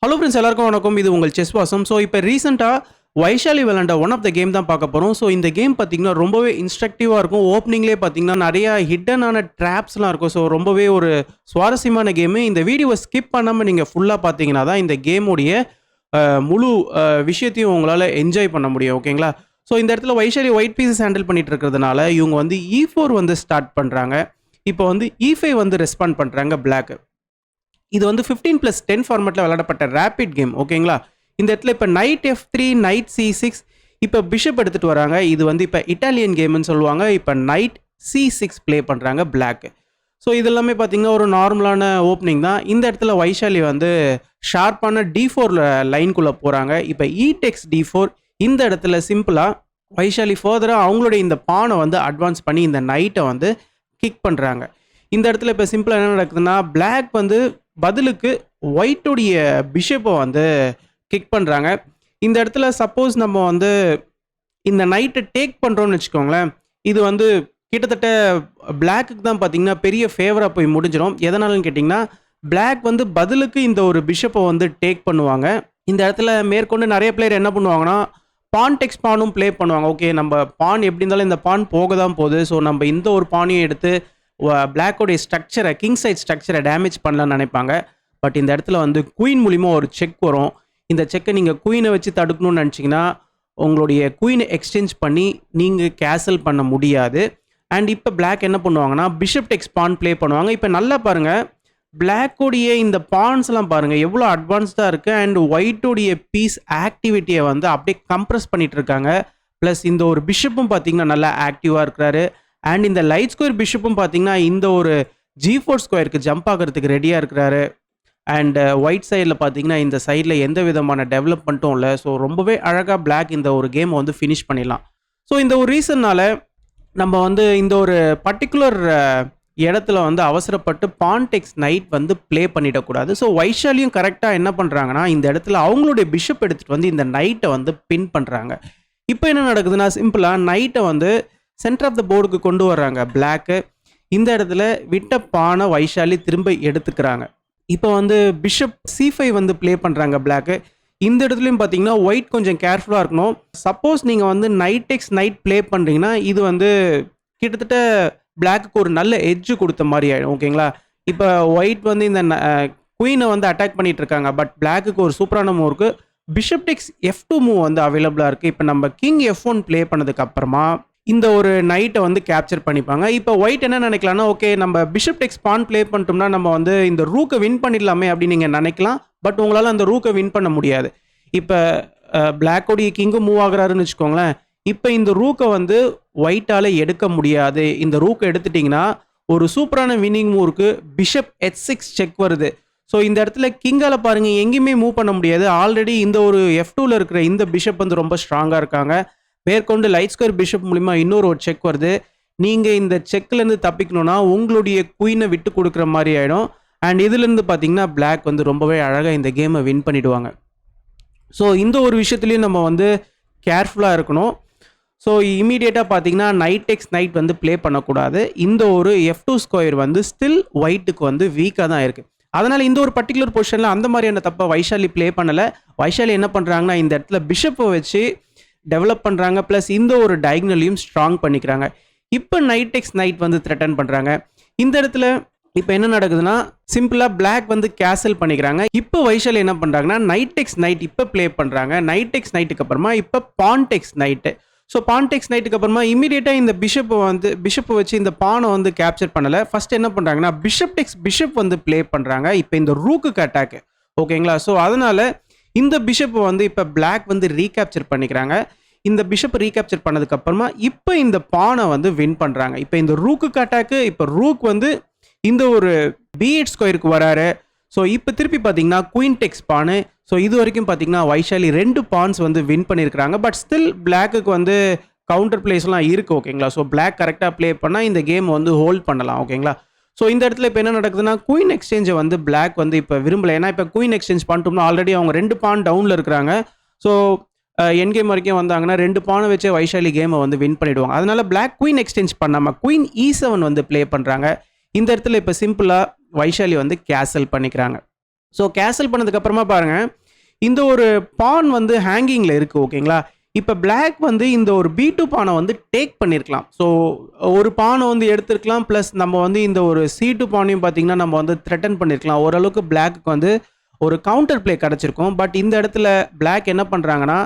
Hello friends, எல்லாருக்கும் வணக்கம். இது உங்கள் செஸ் வாசம். ஸோ இப்போ ரீசெண்டாக வைஷாலி விளாண்ட ஒன் ஆஃப் த கேம் தான் பார்க்க போகிறோம். ஸோ இந்த கேம் பார்த்தீங்கன்னா ரொம்பவே இன்ஸ்ட்ரக்டிவாக இருக்கும். ஓப்பனிங்லேயே பார்த்தீங்கன்னா நிறையா ஹிட்டனான ட்ராப்ஸ்லாம் இருக்கும். ஸோ ரொம்பவே ஒரு சுவாரஸ்யமான கேமு. இந்த வீடியோவை ஸ்கிப் பண்ணாமல் நீங்கள் ஃபுல்லாக பார்த்தீங்கன்னா தான் இந்த கேமுடைய முழு விஷயத்தையும் உங்களால் என்ஜாய் பண்ண முடியும். ஓகேங்களா? ஸோ இந்த இடத்துல வைஷாலி ஒயிட் பீசஸ் ஹேண்டில் பண்ணிட்டு இருக்கிறதுனால இவங்க வந்து E4 வந்து ஸ்டார்ட் பண்ணுறாங்க. இப்போ வந்து E5 வந்து ரெஸ்பாண்ட் பண்ணுறாங்க பிளாக். இது வந்து 15+10 ஃபார்மேட்டில் விளையாடப்பட்ட ரேபிட் கேம். ஓகேங்களா? இந்த இடத்துல இப்போ நைட் F3, நைட் C6, இப்போ பிஷப் எடுத்துகிட்டு வராங்க. இது வந்து இப்போ இட்டாலியன் கேம்னு சொல்லுவாங்க. இப்போ நைட் C6 ப்ளே பண்ணுறாங்க பிளாக். ஸோ இது எல்லாமே பார்த்தீங்கன்னா ஒரு நார்மலான ஓப்பனிங் தான். இந்த இடத்துல வைஷாலி வந்து ஷார்ப்பான D4 லைனுக்குள்ளே போகிறாங்க. இப்போ E-takes D4. இந்த இடத்துல சிம்பிளாக வைஷாலி ஃபர்தராக அவங்களுடைய இந்த பானை வந்து அட்வான்ஸ் பண்ணி இந்த நைட்டை வந்து கிக் பண்ணுறாங்க. இந்த இடத்துல இப்போ சிம்பிளாக என்ன நடக்குதுன்னா, பிளாக் வந்து பதிலுக்கு ஒயிட்டுடைய பிஷப்பை வந்து கிக் பண்ணுறாங்க. இந்த இடத்துல சப்போஸ் நம்ம வந்து இந்த நைட்டை டேக் பண்ணுறோம்னு வச்சுக்கோங்களேன், இது வந்து கிட்டத்தட்ட பிளாக்குக்கு தான் பார்த்தீங்கன்னா பெரிய ஃபேவராக போய் முடிஞ்சிடும். எதனாலன்னு கேட்டிங்கன்னா, பிளாக் வந்து பதிலுக்கு இந்த ஒரு பிஷப்பை வந்து டேக் பண்ணுவாங்க. இந்த இடத்துல மேற்கொண்டு நிறைய பிளேயர் என்ன பண்ணுவாங்கன்னா, பான் டெக்ஸ் பானும் ப்ளே பண்ணுவாங்க. ஓகே, நம்ம பான் எப்படி இருந்தாலும் இந்த பான் போக தான் போகுது. ஸோ நம்ம இந்த ஒரு பானையும் எடுத்து பிளாக்கோடைய ஸ்ட்ரக்சரை, கிங் சைட் ஸ்ட்ரக்சரை டேமேஜ் பண்ணலான்னு நினைப்பாங்க. பட் இந்த இடத்துல வந்து குயின் மூலிமா ஒரு செக் வரும். இந்த செக்கை நீங்கள் குயினை வச்சு தடுக்கணும்னு நினச்சிங்கன்னா உங்களுடைய குயினை எக்ஸ்சேஞ்ச் பண்ணி நீங்கள் கேசல் பண்ண முடியாது. அண்ட் இப்போ பிளாக் என்ன பண்ணுவாங்கன்னா, பிஷப் டெக்ஸ் பான் ப்ளே பண்ணுவாங்க. இப்போ நல்லா பாருங்கள், பிளாக்கோடைய இந்த பான்ஸ்லாம் பாருங்கள் எவ்வளோ அட்வான்ஸ்டாக இருக்குது. அண்ட் ஒயிட்டோடைய பீஸ் ஆக்டிவிட்டியை வந்து அப்படியே கம்ப்ரெஸ் பண்ணிகிட்டு இருக்காங்க. ப்ளஸ் இந்த ஒரு பிஷப்பும் பார்த்தீங்கன்னா நல்லா ஆக்டிவாக இருக்கிறாரு. அண்ட் இந்த லைட் ஸ்கொயர் பிஷப்பும் பார்த்தீங்கன்னா இந்த ஒரு G4 ஸ்கொயருக்கு ஜம்ப் ஆகிறதுக்கு ரெடியாக இருக்கிறாரு. அண்ட் ஒயிட் சைடில் பார்த்தீங்கன்னா இந்த சைடில் எந்த விதமான டெவலப்மெண்ட்டும் இல்லை. ஸோ ரொம்பவே அழகாக பிளாக் இந்த ஒரு கேமை வந்து ஃபினிஷ் பண்ணிடலாம். ஸோ இந்த ஒரு ரீசன்னால் நம்ம வந்து இந்த ஒரு பர்டிகுலர் இடத்துல வந்து அவசரப்பட்டு பான்டெக்ஸ் நைட் வந்து ப்ளே பண்ணிடக்கூடாது. ஸோ வைஷாலியும் கரெக்டாக என்ன பண்ணுறாங்கன்னா, இந்த இடத்துல அவங்களுடைய பிஷப் எடுத்துகிட்டு வந்து இந்த நைட்டை வந்து பின் பண்ணுறாங்க. இப்போ என்ன நடக்குதுன்னா, சிம்பிளாக நைட்டை வந்து சென்டர் ஆஃப் த போர்டுக்கு கொண்டு வர்றாங்க பிளாக்கு. இந்த இடத்துல விட்ட பானை வைஷாலி திரும்ப எடுத்துக்கிறாங்க. இப்போ வந்து பிஷப் C5 வந்து ப்ளே பண்ணுறாங்க பிளாக்கு. இந்த இடத்துலையும் பார்த்தீங்கன்னா ஒயிட் கொஞ்சம் கேர்ஃபுல்லாக இருக்கணும். சப்போஸ் நீங்கள் வந்து நைட் டெக்ஸ் நைட் ப்ளே பண்ணுறீங்கன்னா இது வந்து கிட்டத்தட்ட பிளாக்குக்கு ஒரு நல்ல எட்ஜு கொடுத்த மாதிரி ஆகிடும். ஓகேங்களா? இப்போ ஒயிட் வந்து இந்த குயினை வந்து அட்டாக் பண்ணிகிட்டு இருக்காங்க. பட் பிளாக்குக்கு ஒரு சூப்பரான மூவ் இருக்குது. பிஷப் டெக்ஸ் F2 மூவ் வந்து அவைலபிளாக இருக்குது. இப்போ நம்ம கிங் F1 ப்ளே பண்ணதுக்கு அப்புறமா இந்த ஒரு நைட்டை வந்து கேப்சர் பண்ணிப்பாங்க. இப்போ ஒயிட் என்ன நினைக்கலாம்னா, ஓகே நம்ம பிஷப் டெக்ஸ் பான் ப்ளே பண்ணிட்டோம்னா நம்ம வந்து இந்த ரூக்கை வின் பண்ணிடலாமே அப்படின்னு நீங்கள் நினைக்கலாம். பட் உங்களால் அந்த ரூக்கை வின் பண்ண முடியாது. இப்போ பிளாக்கோடைய கிங்கு மூவ் ஆகுறாருன்னு வச்சுக்கோங்களேன். இப்போ இந்த ரூக்கை வந்து ஒயிட்டால் எடுக்க முடியாது. இந்த ரூக்கை எடுத்துட்டிங்கன்னா ஒரு சூப்பரான வின்னிங் மூவ்க்கு பிஷப் H6 செக் வருது. ஸோ இந்த இடத்துல கிங்கால் பாருங்கள் எங்கேயுமே மூவ் பண்ண முடியாது. ஆல்ரெடி இந்த ஒரு F2ல இருக்கிற இந்த பிஷப் வந்து ரொம்ப ஸ்ட்ராங்காக இருக்காங்க. மேற்கொண்டு லைட் ஸ்கொயர் பிஷப் மூலிமா இன்னொரு ஒரு செக் வருது. நீங்கள் இந்த செக்லேருந்து தப்பிக்கணும்னா உங்களுடைய குயினை விட்டு கொடுக்குற மாதிரி ஆகிடும். அண்ட் இதுலேருந்து பார்த்தீங்கன்னா பிளாக் வந்து ரொம்பவே அழகாக இந்த கேமை வின் பண்ணிவிடுவாங்க. ஸோ இந்த ஒரு விஷயத்துலையும் நம்ம வந்து கேர்ஃபுல்லாக இருக்கணும். ஸோ இமீடியட்டாக பார்த்தீங்கன்னா நைட் டெக்ஸ் நைட் வந்து ப்ளே பண்ணக்கூடாது. இந்த ஒரு F2 ஸ்கொயர் வந்து ஸ்டில் ஒயிட்டுக்கு வந்து வீக்காக தான் இருக்குது. அதனால் இந்த ஒரு பர்டிகுலர் பொசிஷனில் அந்த மாதிரியான தப்பை வைஷாலி ப்ளே பண்ணலை. வைஷாலி என்ன பண்ணுறாங்கன்னா, இந்த இடத்துல பிஷப்பை வச்சு டெவலப் பண்ணுறாங்க. ப்ளஸ் இந்த ஒரு டயக்னலையும் ஸ்ட்ராங் பண்ணிக்கிறாங்க. இப்போ நைட் டெக்ஸ் நைட் வந்து த்ரெட்டன் பண்ணுறாங்க. இந்த இடத்துல இப்போ என்ன நடக்குதுன்னா, சிம்பிளாக பிளாக் வந்து கேசல் பண்ணிக்கிறாங்க. இப்போ வைஷாலி என்ன பண்ணுறாங்கன்னா, நைட் டெக்ஸ் நைட் இப்போ ப்ளே பண்ணுறாங்க. நைட் டெக்ஸ் நைட்டுக்கு அப்புறமா இப்போ பான் டெக்ஸ் நைட்டு. ஸோ பான் டெக்ஸ் நைட்டுக்கு அப்புறமா இமீடியட்டாக இந்த பிஷப்பை வச்சு இந்த பானை வந்து கேப்சர் பண்ணலை. ஃபர்ஸ்ட் என்ன பண்ணுறாங்கன்னா, பிஷப் டெக்ஸ் பிஷப் வந்து ப்ளே பண்ணுறாங்க. இப்போ இந்த ரூக்குக்கு அட்டாக்கு. ஓகேங்களா? ஸோ அதனால் இந்த பிஷப்பை வந்து இப்போ பிளாக் வந்து ரீகேப்சர் பண்ணிக்கிறாங்க. இந்த பிஷப் ரீகேப்சர் பண்ணதுக்கப்புறமா இப்போ இந்த பானை வந்து வின் பண்ணுறாங்க. இப்போ இந்த ரூக்குக்கு அட்டாக்கு. இப்போ ரூக் வந்து இந்த ஒரு B8 ஸ்கொயருக்கு வராரு. ஸோ இப்போ திருப்பி பார்த்தீங்கன்னா குயின் டெக்ஸ் பானு. ஸோ இது வரைக்கும் பார்த்தீங்கன்னா வைஷாலி 2 பான்ஸ் வந்து வின் பண்ணியிருக்கிறாங்க. பட் ஸ்டில் பிளாக்குக்கு வந்து கவுண்டர் பிளேஸ்லாம் இருக்குது. ஓகேங்களா? ஸோ பிளாக் கரெக்டாக ப்ளே பண்ணால் இந்த கேம் வந்து ஹோல்ட் பண்ணலாம். ஓகேங்களா? ஸோ இந்த இடத்துல இப்போ என்ன நடக்குதுன்னா, குயின் எக்ஸ்சேஞ்சை வந்து பிளாக் வந்து இப்போ விரும்பலை. ஏன்னா இப்போ குயின் எக்ஸ்சேஞ்ச் பண்ணிட்டோம்னா ஆல்ரெடி அவங்க 2 பான் டவுனில் இருக்கிறாங்க. ஸோ என் கேம் வரைக்கும் வந்தாங்கன்னா 2 பானை வச்சே வைஷாலி கேமை வந்து வின் பண்ணிவிடுவாங்க. அதனால பிளாக் குயின் எக்ஸ்சேஞ்ச் பண்ணாமல் குயின் E7 வந்து ப்ளே பண்ணுறாங்க. இந்த இடத்துல இப்போ சிம்பிளாக வைஷாலி வந்து கேசல் பண்ணிக்கிறாங்க. ஸோ கேசல் பண்ணதுக்கப்புறமா பாருங்கள், இந்த ஒரு பான் வந்து ஹேங்கிங்கில் இருக்குது. ஓகேங்களா? இப்போ பிளாக் வந்து இந்த ஒரு B2 பானை வந்து டேக் பண்ணியிருக்கலாம். ஸோ ஒரு பானை வந்து எடுத்திருக்கலாம். ப்ளஸ் நம்ம வந்து இந்த ஒரு C2 பானையும் பார்த்தீங்கன்னா நம்ம வந்து த்ரெட்டன் பண்ணியிருக்கலாம். ஓரளவுக்கு பிளாக்கு வந்து ஒரு கவுண்டர் பிளே கிடச்சிருக்கும். பட் இந்த இடத்துல பிளாக் என்ன பண்ணுறாங்கன்னா,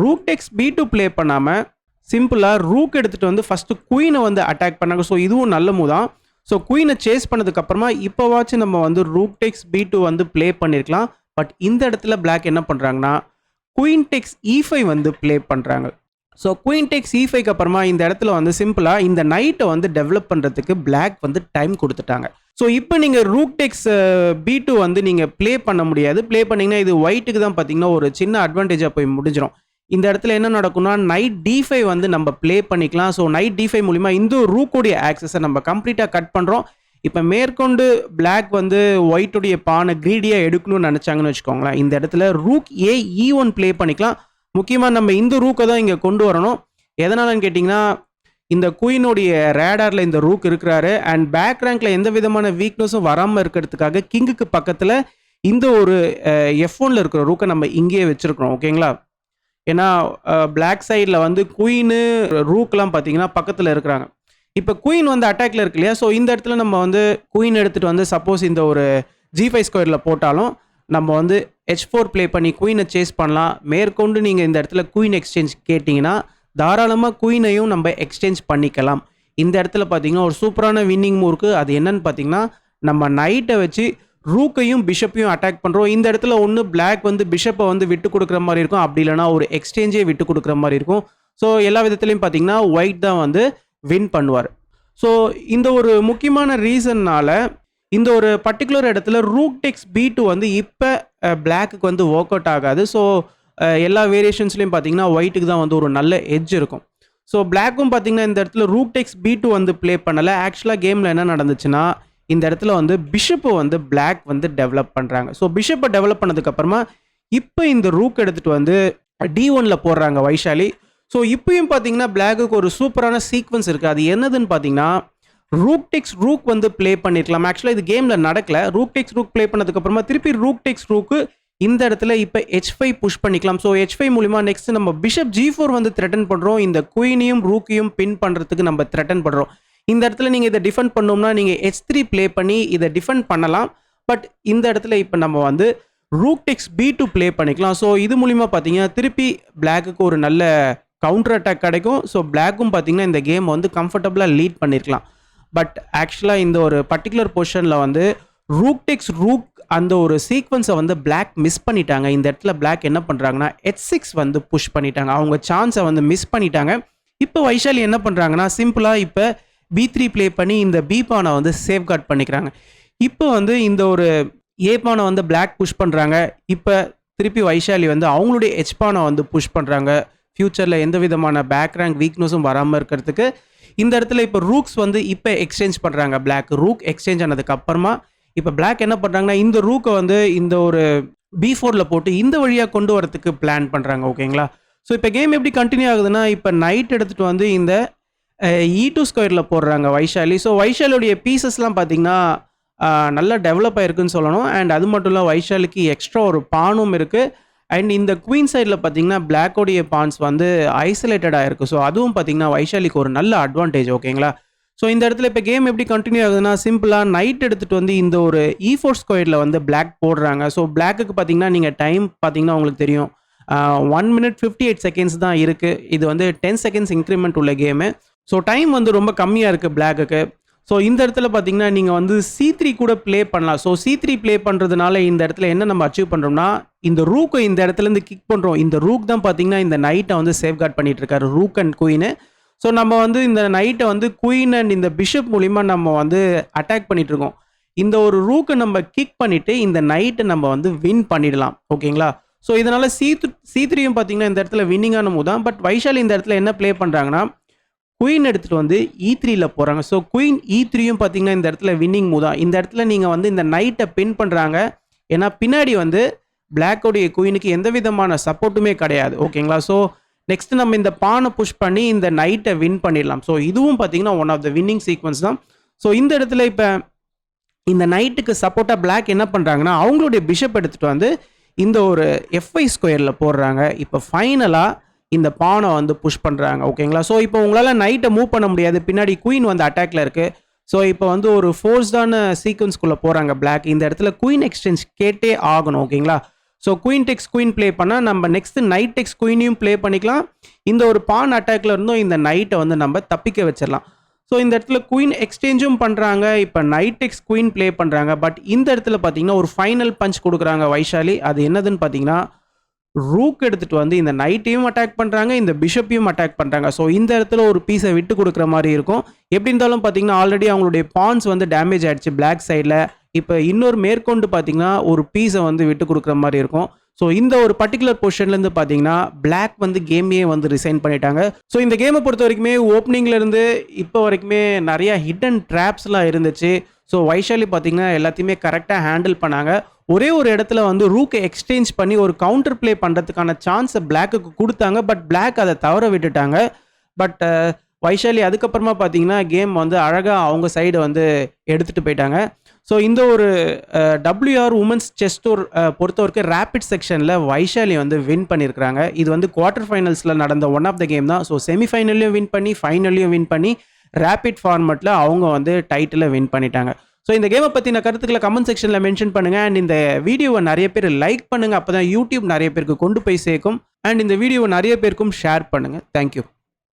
ரூக் டெக்ஸ் B2 ப்ளே பண்ணாமல் சிம்பிளாக ரூக் எடுத்துகிட்டு வந்து ஃபஸ்ட்டு குயினை வந்து அட்டாக் பண்ணாங்க. ஸோ இதுவும் நல்ல மூவ் தான். ஸோ குயினை சேஸ் பண்ணதுக்கப்புறமா இப்போவாச்சும் நம்ம வந்து ரூக் டெக்ஸ் B2 வந்து ப்ளே பண்ணியிருக்கலாம். பட் இந்த இடத்துல பிளாக் என்ன பண்ணுறாங்கன்னா, குயின் டெக்ஸ் E5 வந்து ப்ளே பண்ணுறாங்க. ஸோ குயின் டெக்ஸ் E5க்கு அப்புறமா இந்த இடத்துல வந்து சிம்பிளாக இந்த நைட்டை வந்து டெவலப் பண்ணுறதுக்கு பிளாக் வந்து டைம் கொடுத்துட்டாங்க. ஸோ இப்போ நீங்கள் ரூக் டெக்ஸ் B2 வந்து நீங்கள் ப்ளே பண்ண முடியாது. ப்ளே பண்ணிங்கன்னா இது ஒயிட்டுக்கு தான் பார்த்தீங்கன்னா ஒரு சின்ன அட்வான்டேஜாக போய் முடிஞ்சிடும். இந்த இடத்துல என்ன நடக்கும்னா, நைட் D5 வந்து நம்ம ப்ளே பண்ணிக்கலாம். ஸோ நைட் D5 மூலிமா இந்த ரூக்குடைய ஆக்சஸை நம்ம கம்ப்ளீட்டாக கட் பண்ணுறோம். இப்போ மேற்கொண்டு பிளாக் வந்து ஒயிட்டுடைய பானை க்ரீடியாக எடுக்கணும்னு நினச்சாங்கன்னு வச்சுக்கோங்களேன், இந்த இடத்துல ரூக் E1 ப்ளே பண்ணிக்கலாம். முக்கியமாக நம்ம இந்த ரூக்கை தான் இங்கே கொண்டு வரணும். எதனாலன்னு கேட்டிங்கன்னா, இந்த குயினுடைய ரேடாரில் இந்த ரூக் இருக்கிறாரு. அண்ட் பேக் ரேங்கில் எந்த விதமான வீக்னஸும் வராமல் இருக்கிறதுக்காக கிங்குக்கு பக்கத்தில் இந்த ஒரு F1ல் இருக்கிற ரூக்கை நம்ம இங்கேயே வச்சுருக்கிறோம். ஓகேங்களா? ஏன்னா பிளாக் சைடில் வந்து குயினு ரூக்லாம் பார்த்தீங்கன்னா பக்கத்தில் இருக்கிறாங்க. இப்போ குயின் வந்து அட்டாக்ல இருக்கு இல்லையா? ஸோ இந்த இடத்துல நம்ம வந்து குயின் எடுத்துகிட்டு வந்து சப்போஸ் இந்த ஒரு G5 ஸ்கொயரில் போட்டாலும் நம்ம வந்து H4 ப்ளே பண்ணி குயினை சேஸ் பண்ணலாம். மேற்கொண்டு நீங்கள் இந்த இடத்துல குயின் எக்ஸ்சேஞ்ச் கேட்டிங்கன்னா தாராளமாக குயினையும் நம்ம எக்ஸ்சேஞ்ச் பண்ணிக்கலாம். இந்த இடத்துல பார்த்தீங்கன்னா ஒரு சூப்பரான வின்னிங் மூவ் இருக்குது. அது என்னன்னு பார்த்தீங்கன்னா, நம்ம நைட்டை வச்சு ரூக்கையும் பிஷப்பையும் அட்டாக் பண்ணுறோம். இந்த இடத்துல ஒன்று பிளாக் வந்து பிஷப்பை வந்து விட்டு கொடுக்குற மாதிரி இருக்கும், அப்படி இல்லைனா ஒரு எக்ஸ்சேஞ்சே விட்டு கொடுக்குற மாதிரி இருக்கும். ஸோ எல்லா விதத்துலையும் பார்த்தீங்கன்னா ஒயிட் தான் வந்து வின் பண்ணுவார். ஸோ இந்த ஒரு முக்கியமான ரீசன்னால் இந்த ஒரு பர்டிகுலர் இடத்துல ரூக் டெக்ஸ் B2 வந்து இப்போ பிளாக்குக்கு வந்து ஒர்க் அவுட் ஆகாது. ஸோ எல்லா வேரியேஷன்ஸ்லையும் பார்த்தீங்கன்னா ஒயிட்டுக்கு தான் வந்து ஒரு நல்ல எட்ஜ் இருக்கும். ஸோ பிளாக்கும் பார்த்தீங்கன்னா இந்த இடத்துல ரூக் டெக்ஸ் B2 வந்து ப்ளே பண்ணலை. ஆக்சுவலாக கேமில் என்ன நடந்துச்சுன்னா, இந்த இடத்துல வந்து பிஷப்பை வந்து பிளாக் வந்து டெவலப் பண்ணுறாங்க. ஸோ பிஷப்பை டெவலப் பண்ணதுக்கப்புறமா இப்போ இந்த ரூக் எடுத்துகிட்டு வந்து D1ல் போடுறாங்க வைஷாலி. ஸோ இப்பயும் பார்த்தீங்கன்னா பிளாக்குக்கு ஒரு சூப்பரான சீக்வன்ஸ் இருக்குது. அது என்னதுன்னு பார்த்தீங்கன்னா, ரூக் டெக்ஸ் ரூக் வந்து ப்ளே பண்ணியிருக்கலாம். ஆக்சுவலாக இது கேமில் நடக்கல. ரூக் டெக்ஸ் ரூக் ப்ளே பண்ணதுக்கப்புறமா திருப்பி ரூக் டெக்ஸ் ரூக்கு இந்த இடத்துல இப்போ H5 புஷ் பண்ணிக்கலாம். ஸோ H5 மூலிமா நெக்ஸ்ட் நம்ம பிஷப் G4 வந்து த்ரெட்டன் பண்ணுறோம். இந்த குயினையும் ரூக்கையும் பின் பண்ணுறதுக்கு நம்ம த்ரெட்டன் பண்ணுறோம். இந்த இடத்துல நீங்கள் இதை டிஃபெண்ட் பண்ணோம்னா நீங்கள் H3 ப்ளே பண்ணி இதை டிஃபெண்ட் பண்ணலாம். பட் இந்த இடத்துல இப்போ நம்ம வந்து ரூக் டெக்ஸ் B2 ப்ளே பண்ணிக்கலாம். ஸோ இது மூலிமா பார்த்தீங்கன்னா திருப்பி பிளாக்குக்கு ஒரு நல்ல கவுண்டர் அட்டாக் கிடைக்கும். ஸோ பிளாக்கும் பார்த்தீங்கன்னா இந்த கேம் வந்து கம்ஃபர்டபுளாக லீட் பண்ணியிருக்கலாம். பட் ஆக்சுவலாக இந்த ஒரு பர்டிகுலர் பொசிஷனில் வந்து ரூக் டெக்ஸ் ரூக் அந்த ஒரு சீக்வன்ஸை வந்து பிளாக் மிஸ் பண்ணிட்டாங்க. இந்த இடத்துல பிளாக் என்ன பண்ணுறாங்கன்னா H6 வந்து புஷ் பண்ணிட்டாங்க. அவங்க சான்ஸை வந்து மிஸ் பண்ணிட்டாங்க. இப்போ வைஷாலி என்ன பண்ணுறாங்கன்னா, சிம்பிளாக இப்போ B3 ப்ளே பண்ணி இந்த B பானை வந்து சேஃப்கார்ட் பண்ணிக்கிறாங்க. இப்போ வந்து இந்த ஒரு A பானை வந்து பிளாக் புஷ் பண்ணுறாங்க. இப்போ திருப்பி வைஷாலி வந்து அவங்களுடைய H பானை வந்து புஷ் பண்ணுறாங்க. ஃப்யூச்சரில் எந்த விதமான பேக் ரேங்க் வீக்னஸும் வராமல் இருக்கிறதுக்கு இந்த இடத்துல இப்போ ரூக்ஸ் வந்து இப்போ எக்ஸ்சேஞ்ச் பண்ணுறாங்க. பிளாக் ரூக் எக்ஸ்சேஞ்ச் ஆனதுக்கு அப்புறமா இப்போ பிளாக் என்ன பண்ணுறாங்கன்னா, இந்த ரூக்கை வந்து இந்த ஒரு B4ல் போட்டு இந்த வழியாக கொண்டு வரதுக்கு பிளான் பண்ணுறாங்க. ஓகேங்களா? ஸோ இப்போ கேம் எப்படி கண்டினியூ ஆகுதுன்னா, இப்போ நைட் எடுத்துகிட்டு வந்து இந்த E2 ஸ்கொயரில் போடுறாங்க வைஷாலி. ஸோ வைஷாலியோடைய பீசஸ்லாம் பார்த்தீங்கன்னா நல்லா டெவலப் ஆகிருக்குன்னு சொல்லணும். அண்ட் அது மட்டும் இல்லை, வைஷாலிக்கு எக்ஸ்ட்ரா ஒரு பானும் இருக்குது. அண்ட் இந்த குயின் சைடில் பார்த்தீங்கன்னா பிளாக்கோடைய பான்ஸ் வந்து ஐசோலேட்டடாக இருக்குது. ஸோ அதுவும் பார்த்தீங்கன்னா வைஷாலிக்கு ஒரு நல்ல அட்வான்டேஜ். ஓகேங்களா? ஸோ இந்த இடத்துல இப்போ கேம் எப்படி கண்டினியூ ஆகுதுன்னா, சிம்பிளாக நைட் எடுத்துகிட்டு வந்து இந்த ஒரு E4 ஸ்கொயரில் வந்து பிளாக் போடுறாங்க. ஸோ பிளாக்குக்கு பார்த்தீங்கன்னா நீங்கள் டைம் பார்த்தீங்கன்னா உங்களுக்கு தெரியும் 1 minute 58 seconds தான் இருக்குது. இது வந்து 10 seconds இன்க்ரிமெண்ட் உள்ள கேமு. ஸோ டைம் வந்து ரொம்ப கம்மியாக இருக்குது பிளாக்குக்கு. ஸோ இந்த இடத்துல பார்த்தீங்கன்னா நீங்கள் வந்து C3 கூட ப்ளே பண்ணலாம். ஸோ C3 ப்ளே பண்ணுறதுனால இந்த இடத்துல என்ன நம்ம அச்சீவ் பண்ணுறோம்னா, இந்த ரூக்கை இந்த இடத்துலேருந்து கிக் பண்ணுறோம். இந்த ரூக் தான் பார்த்தீங்கன்னா இந்த நைட்டை வந்து சேஃப்கார்ட் பண்ணிட்டு இருக்காரு, ரூக் அண்ட் குயின். ஸோ நம்ம வந்து இந்த நைட்டை வந்து குயின் அண்ட் இந்த பிஷப் மூலிமா நம்ம வந்து அட்டாக் பண்ணிட்டு இருக்கோம். இந்த ஒரு ரூக்கை நம்ம கிக் பண்ணிவிட்டு இந்த நைட்டை நம்ம வந்து வின் பண்ணிடலாம். ஓகேங்களா? ஸோ இதனால் C3யும் பார்த்தீங்கன்னா இந்த இடத்துல வின்னிங்கான மூவ் தான். பட் வைஷாலி இந்த இடத்துல என்ன ப்ளே பண்ணுறாங்கன்னா, குயின் எடுத்துகிட்டு வந்து E3ல் போகிறாங்க. ஸோ குயின் E3யும் பார்த்தீங்கன்னா இந்த இடத்துல வின்னிங் மூவ் தான். இந்த இடத்துல நீங்கள் வந்து இந்த நைட்டை பின் பண்ணுறாங்க. ஏன்னா பின்னாடி வந்து பிளாக்கோடைய குயினுக்கு எந்த விதமான சப்போர்ட்டுமே கிடையாது. ஓகேங்களா? ஸோ நெக்ஸ்ட் நம்ம இந்த பானை புஷ் பண்ணி இந்த நைட்டை வின் பண்ணிடலாம். ஸோ இதுவும் பார்த்தீங்கன்னா one of the winning sequence தான். ஸோ இந்த இடத்துல இப்போ இந்த நைட்டுக்கு சப்போர்ட்டா பிளாக் என்ன பண்றாங்கன்னா, அவங்களுடைய பிஷப் எடுத்துட்டு வந்து இந்த ஒரு F5 ஸ்கொயர்ல போடுறாங்க. இப்போ ஃபைனலா இந்த பானை வந்து புஷ் பண்றாங்க. ஓகேங்களா? ஸோ இப்போ உங்களால நைட்ட மூவ் பண்ண முடியாது. பின்னாடி குயின் வந்து அட்டாக்ல இருக்கு. ஸோ இப்போ வந்து ஒரு ஃபோர்ஸ்டான சீக்வென்ஸ்குள்ள போறாங்க பிளாக். இந்த இடத்துல குயின் எக்ஸ்சேஞ்ச் கேட்டே ஆகணும். ஓகேங்களா? ஸோ குயின் டெக்ஸ் குயின் ப்ளே பண்ணா நம்ம நெக்ஸ்ட் நைட் டெக்ஸ் குயினையும் ப்ளே பண்ணிக்கலாம். இந்த ஒரு பான் அட்டாக்ல இருந்தும் இந்த நைட்டை வந்து நம்ம தப்பிக்க வச்சிடலாம். ஸோ இந்த இடத்துல குயின் எக்ஸ்சேஞ்சும் பண்ணுறாங்க. இப்போ நைட் டெக்ஸ் குயின் ப்ளே பண்ணுறாங்க. பட் இந்த இடத்துல பார்த்தீங்கன்னா ஒரு ஃபைனல் பஞ்ச் கொடுக்குறாங்க வைஷாலி. அது என்னதுன்னு பார்த்தீங்கன்னா ரூக் எடுத்துட்டு வந்து இந்த நைட்டையும் அட்டாக் பண்ணுறாங்க, இந்த பிஷப்பையும் அட்டாக் பண்ணுறாங்க. ஸோ இந்த இடத்துல ஒரு பீஸை விட்டு கொடுக்குற மாதிரி இருக்கும். எப்படி இருந்தாலும் பார்த்தீங்கன்னா ஆல்ரெடி அவங்களுடைய பான்ஸ் வந்து டேமேஜ் ஆயிடுச்சு பிளாக் சைடில். இப்போ இன்னொரு மேற்கொண்டு பார்த்தீங்கன்னா ஒரு பீஸை வந்து விட்டு கொடுக்குற மாதிரி இருக்கும். ஸோ இந்த ஒரு பர்டிகுலர் பொசிஷன்லேருந்து பார்த்தீங்கன்னா பிளாக் வந்து கேமையே வந்து ரிசைன் பண்ணிட்டாங்க. ஸோ இந்த கேமை பொறுத்த வரைக்குமே ஓப்பனிங்லேருந்து இப்போ வரைக்குமே நிறையா ஹிடன் ட்ராப்ஸ்லாம் இருந்துச்சு. ஸோ வைஷாலி பார்த்தீங்கன்னா எல்லாத்தையுமே கரெக்டாக ஹேண்டில் பண்ணாங்க. ஒரே ஒரு இடத்துல வந்து ரூக்கை எக்ஸ்சேஞ்ச் பண்ணி ஒரு கவுண்டர் ப்ளே பண்ணுறதுக்கான சான்ஸை பிளாக்குக்கு கொடுத்தாங்க. பட் பிளாக் அதை தவற விட்டுட்டாங்க. பட் வைஷாலி அதுக்கப்புறமா பார்த்தீங்கன்னா கேம் வந்து அழகாக அவங்க சைடு வந்து எடுத்துகிட்டு போயிட்டாங்க. ஸோ இந்த ஒரு WR உமன்ஸ் செஸ் டூர் பொறுத்தவரைக்கும் ரேபிட் செக்ஷனில் வைஷாலி வந்து வின் பண்ணியிருக்கிறாங்க. இது வந்து குவார்டர் ஃபைனல்ஸில் நடந்த ஒன் ஆஃப் த கேம் தான். ஸோ செமிஃபைனல்லையும் வின் பண்ணி ஃபைனல்லையும் வின் பண்ணி ரேபிட் ஃபார்மேட்டில் அவங்க வந்து டைட்டிலை வின் பண்ணிட்டாங்க. ஸோ இந்த கேமை பற்றின கருத்துக்களை கமெண்ட் செக்ஷனில் மென்ஷன் பண்ணுங்கள். அண்ட் இந்த வீடியோவை நிறைய பேர் லைக் பண்ணுங்கள். அப்போ தான் யூடியூப் நிறைய பேருக்கு கொண்டு போய் சேர்க்கும். அண்ட் இந்த வீடியோவை நிறைய பேருக்கும் ஷேர் பண்ணுங்கள். தேங்க்யூ.